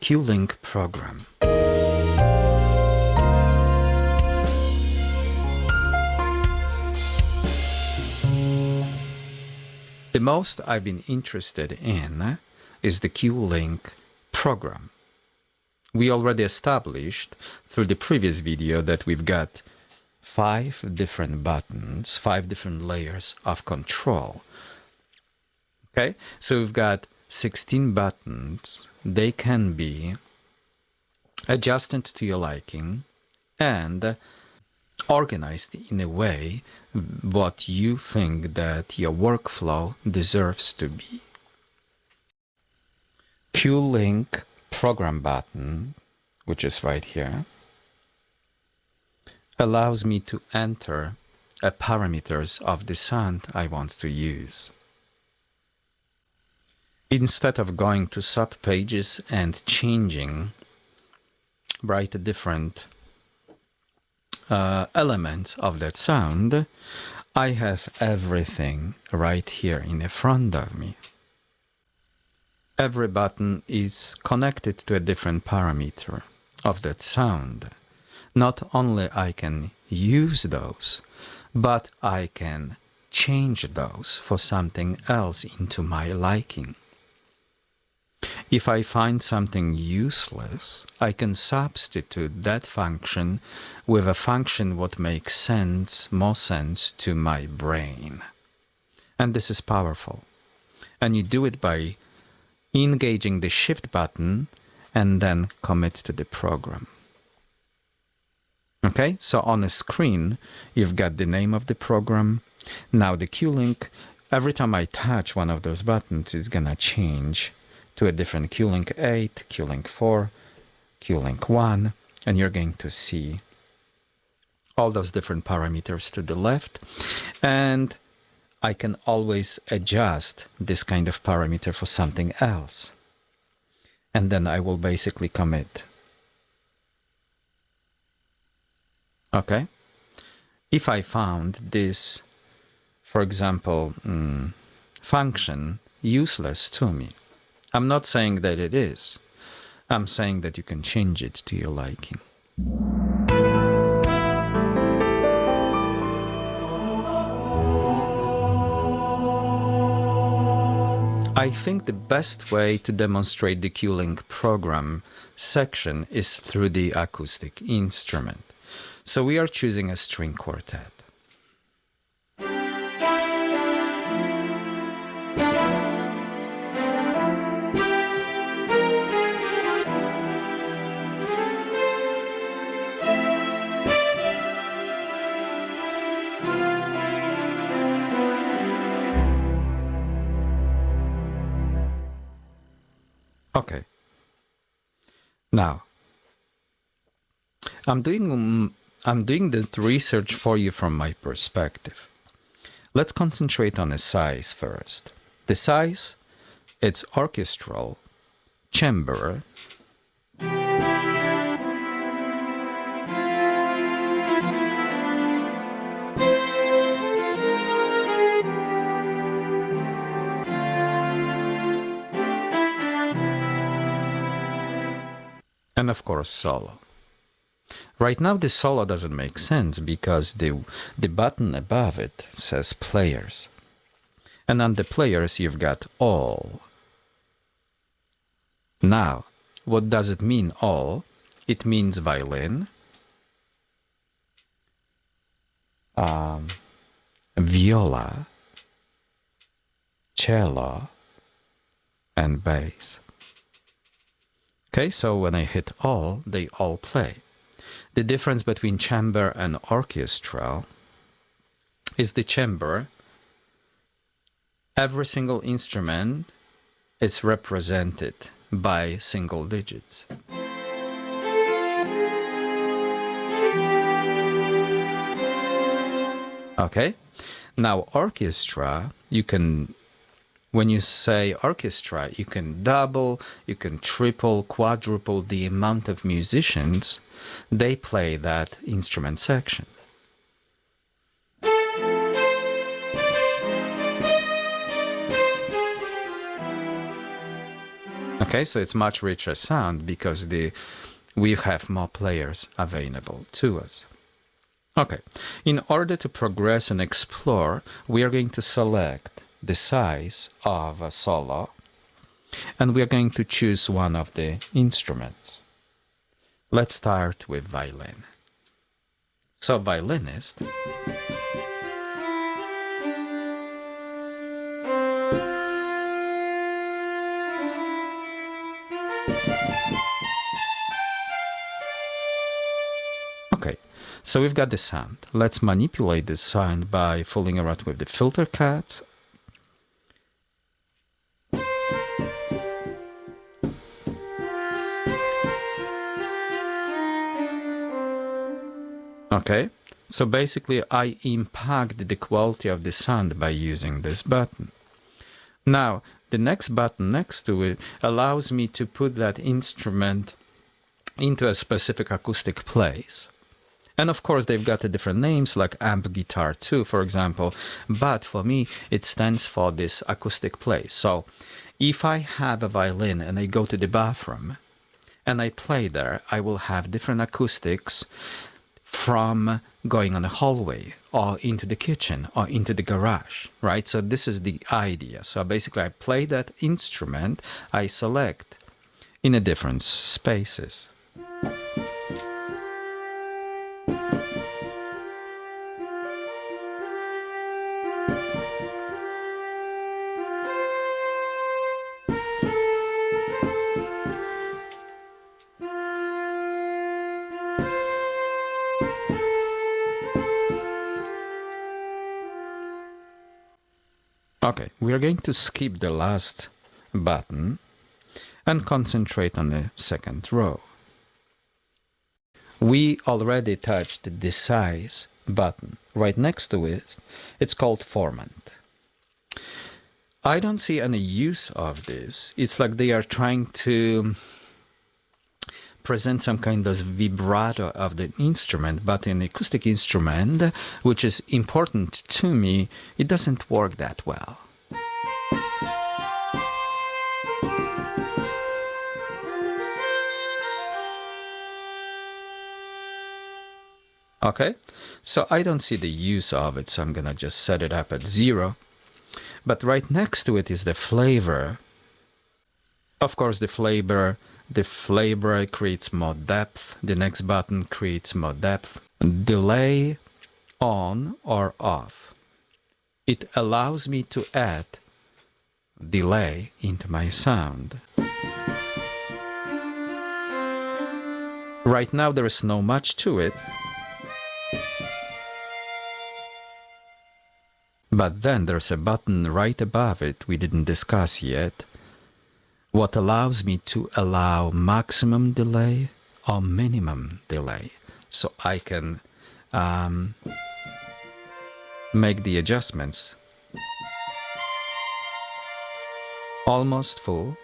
Q-Link program. The most I've been interested in is the Q-Link program. We already established through the previous video that we've got 5 different buttons, 5 different layers of control. Okay, so we've got 16 buttons. They can be adjusted to your liking and organized in a way what you think that your workflow deserves to be. Q-Link program button, which is right here, allows me to enter parameters of the sound I want to use. Instead of going to sub-pages and changing, write a different elements of that sound, I have everything right here in front of me. Every button is connected to a different parameter of that sound. Not only I can use those, but I can change those for something else into my liking. If I find something useless, I can substitute that function with a function what makes sense, more sense to my brain. And this is powerful. And you do it by engaging the Shift button and then commit to the program. Okay, so on the screen, you've got the name of the program. Now the Q-Link, every time I touch one of those buttons, it's gonna change to a different Q-Link 8, Q-Link 4, Q-Link 1, and you're going to see all those different parameters to the left. And I can always adjust this kind of parameter for something else. And then I will basically commit. Okay? If I found this, for example, function useless to me, I'm not saying that it is. I'm saying that you can change it to your liking. I think the best way to demonstrate the Q-Link program section is through the acoustic instrument. So we are choosing a string quartet. Okay. Now, I'm doing the research for you from my perspective. Let's concentrate on the size first. The size, it's orchestral, chamber, and of course solo. Right now the solo doesn't make sense because the button above it says players. And on the players you've got all. Now, what does it mean all? It means violin, viola, cello, and bass. Okay, so when I hit all, they all play. The difference between chamber and orchestral is the chamber. Every single instrument is represented by single digits. Okay, now orchestra, you can, when you say orchestra, you can double, you can triple, quadruple the amount of musicians they play that instrument section. Okay, so it's much richer sound because we have more players available to us. Okay, in order to progress and explore, we are going to select the size of a solo, and we are going to choose one of the instruments. Let's start with violin. So violinist. Okay, so we've got the sound. Let's manipulate this sound by fooling around with the filter cut. Okay, so basically I impact the quality of the sound by using this button. Now, the next button next to it allows me to put that instrument into a specific acoustic place. And of course, they've got different names like amp guitar 2, for example, but for me, it stands for this acoustic place. So if I have a violin and I go to the bathroom and I play there, I will have different acoustics from going on the hallway or into the kitchen or into the garage, right? So this is the idea. So basically, I play that instrument, I select in a different spaces. Okay, we are going to skip the last button and concentrate on the second row. We already touched the size button. Right next to it, it's called format. I don't see any use of this. It's like they are trying to present some kind of vibrato of the instrument, but in acoustic instrument, which is important to me, it doesn't work that well. Okay, so I don't see the use of it, so I'm gonna just set it up at 0. But right next to it is the flavor. Of course, the flavor creates more depth. The next button creates more depth. Delay on or off. It allows me to add delay into my sound. Right now there is no much to it. But then there's a button right above it we didn't discuss yet, what allows me to allow maximum delay or minimum delay. So I can make the adjustments almost full,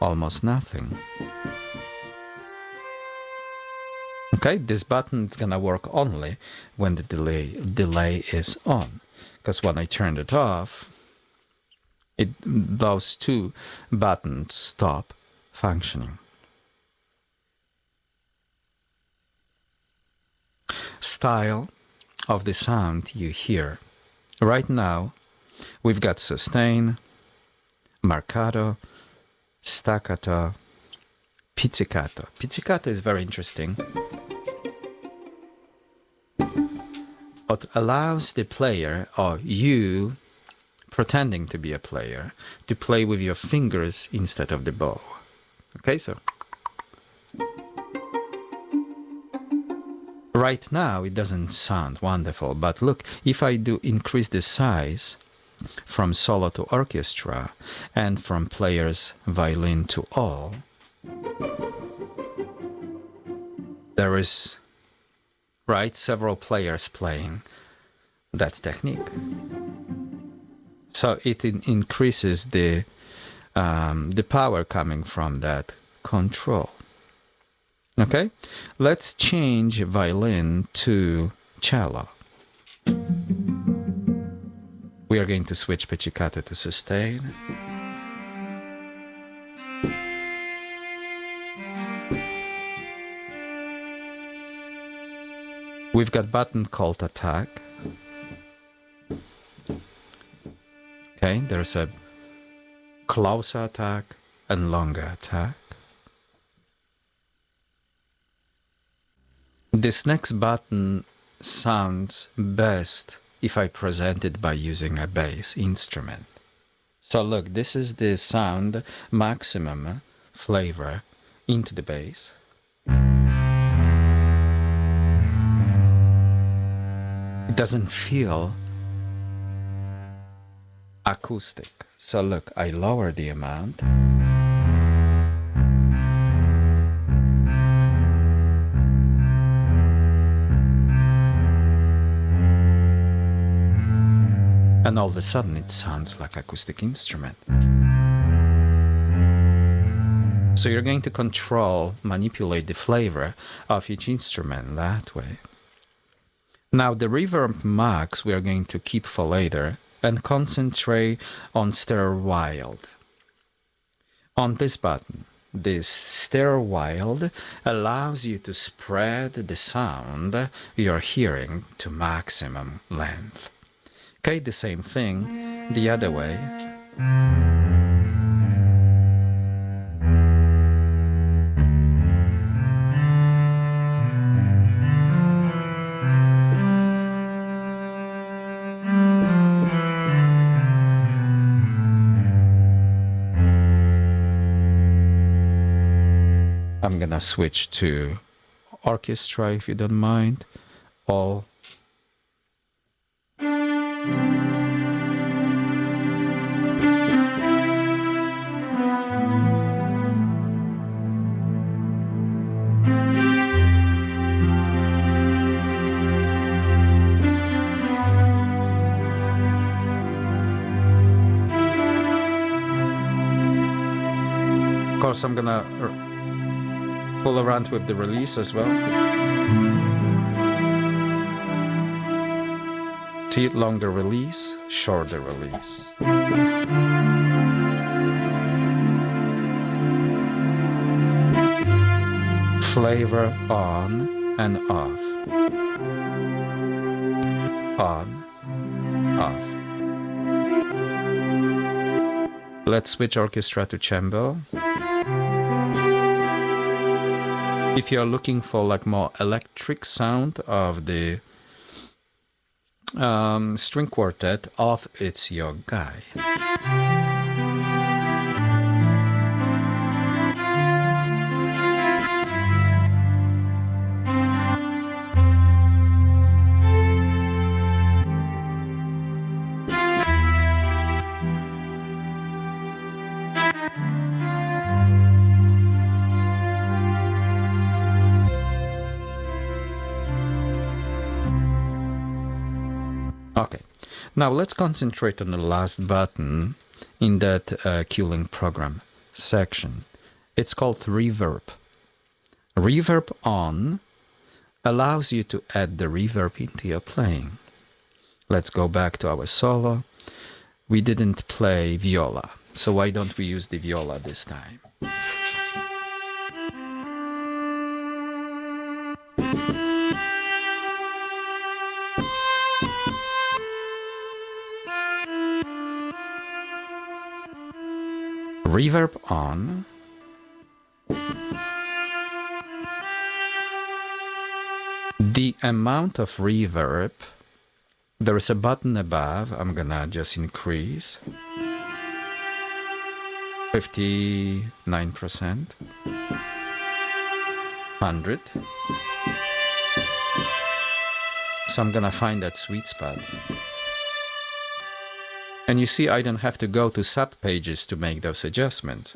almost nothing. Okay, this button is gonna work only when the delay is on. Because when I turn it off, those two buttons stop functioning. Style of the sound you hear. Right now, we've got sustain, marcato, staccato, pizzicato. Pizzicato is very interesting. It allows the player, or you, pretending to be a player, to play with your fingers instead of the bow. Okay, so right now it doesn't sound wonderful, but look, if I do increase the size from solo to orchestra and from player's violin to all, there is several players playing that technique. So it increases the power coming from that control. Okay, let's change violin to cello. We are going to switch pizzicato to sustain. We've got button called attack. Okay, there's a closer attack and longer attack. This next button sounds best if I present it by using a bass instrument. So look, this is the sound maximum flavor into the bass. It doesn't feel acoustic. So look, I lower the amount. And all of a sudden it sounds like acoustic instrument. So you're going to control, manipulate the flavor of each instrument that way. Now the reverb max we are going to keep for later and concentrate on stereo wild. On this button, this stereo wild allows you to spread the sound you're hearing to maximum length. Okay, the same thing the other way. I'm gonna switch to orchestra if you don't mind. All of course, I'm gonna fool around with the release as well. See it, longer release, shorter release. Flavor on and off. On, off. Let's switch orchestra to cembalo. If you're looking for like more electric sound of the string quartet, off it's your guy. Okay, now let's concentrate on the last button in that cueing program section. It's called reverb. Reverb on allows you to add the reverb into your playing. Let's go back to our solo. We didn't play viola, so why don't we use the viola this time? Reverb on. The amount of reverb, there is a button above, I'm gonna just increase. 59%. 100. So I'm gonna find that sweet spot. And you see, I don't have to go to sub-pages to make those adjustments.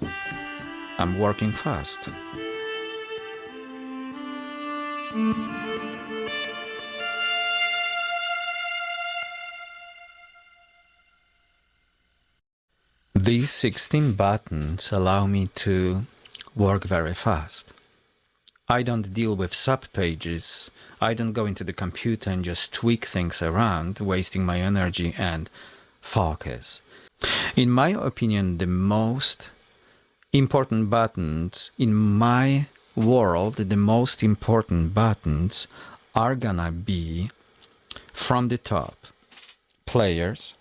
I'm working fast. These 16 buttons allow me to work very fast. I don't deal with sub-pages. I don't go into the computer and just tweak things around, wasting my energy and focus. In my opinion, the most important buttons in my world, the most important buttons are gonna be from the top: players,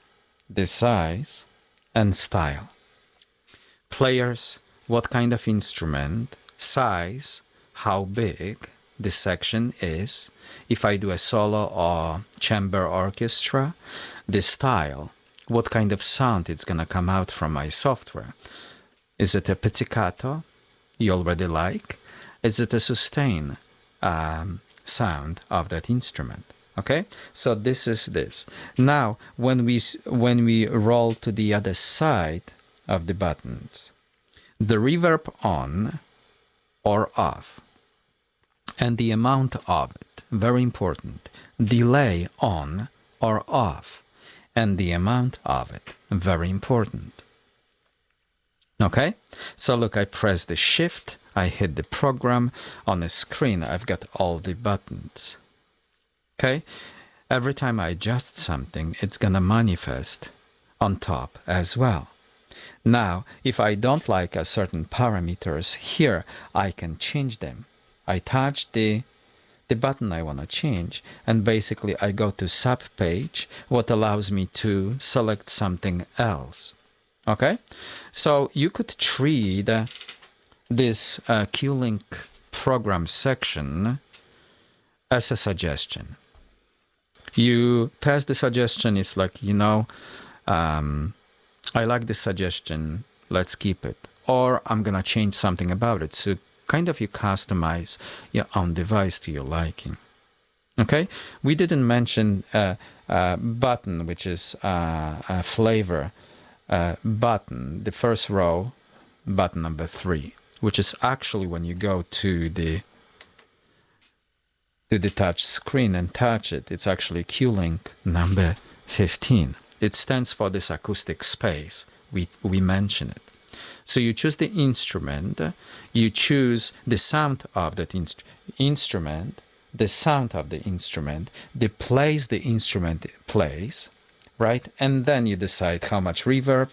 the size, and style. Players, what kind of instrument, size, how big the section is, if I do a solo or chamber orchestra, the style, what kind of sound it's gonna come out from my software. Is it a pizzicato you already like? Is it a sustain sound of that instrument? Okay, so this is this. Now, when we roll to the other side of the buttons, the reverb on or off, and the amount of it, very important. Delay on or off, and the amount of it, very important. Okay, so look, I press the shift, I hit the program. On the screen I've got all the buttons. Okay, every time I adjust something, it's gonna manifest on top as well. Now, if I don't like a certain parameters here, I can change them. I touch the button I want to change, and basically I go to sub page, what allows me to select something else. Okay, so you could treat this Q-Link program section as a suggestion. You test the suggestion, it's like, you know, I like this suggestion, let's keep it. Or I'm gonna change something about it. So kind of you customize your own device to your liking. Okay, we didn't mention button, which is a flavor button, the first row, button number 3, which is actually when you go to the touch screen and touch it, it's actually Q-Link number 15. It stands for this acoustic space. We mention it. So you choose the instrument, you choose the sound of that instrument, the sound of the instrument, the place the instrument plays, right? And then you decide how much reverb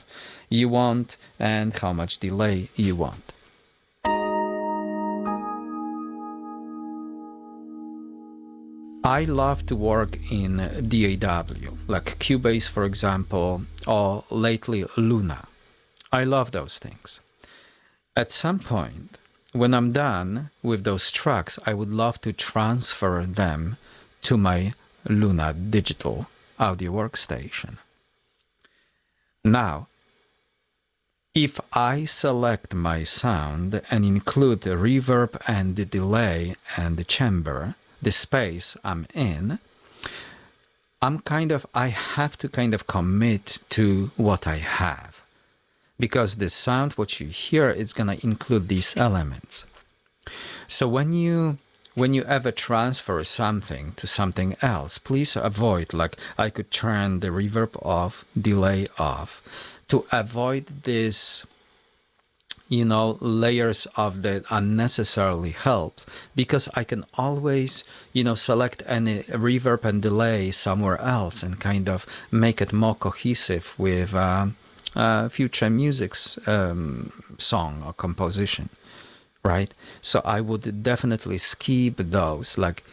you want and how much delay you want. I love to work in DAW, like Cubase, for example, or lately Luna. I love those things. At some point, when I'm done with those tracks, I would love to transfer them to my Luna digital audio workstation. Now, if I select my sound and include the reverb and the delay and the chamber, the space I'm in, I have to kind of commit to what I have. Because the sound, what you hear, is gonna include these elements. So when you ever transfer something to something else, please avoid, like I could turn the reverb off, delay off, to avoid this, you know, layers of the unnecessarily help, because I can always, you know, select any reverb and delay somewhere else and kind of make it more cohesive with future music's song or composition, right? So I would definitely skip those, like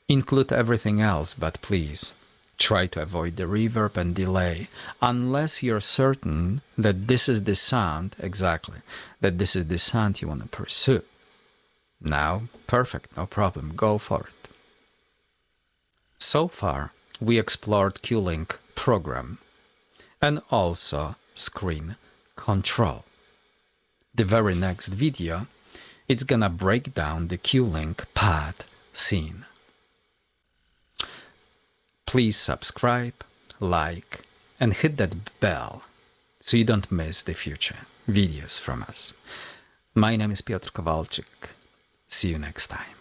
include everything else, but please try to avoid the reverb and delay, unless you're certain that this is the sound, exactly, that this is the sound you want to pursue. Now, perfect, no problem, go for it. So far, we explored Q-Link program and also screen control. The very next video, it's gonna break down the Q-Link pad scene. Please subscribe, like, and hit that bell so you don't miss the future videos from us. My name is Piotr Kowalczyk. See you next time.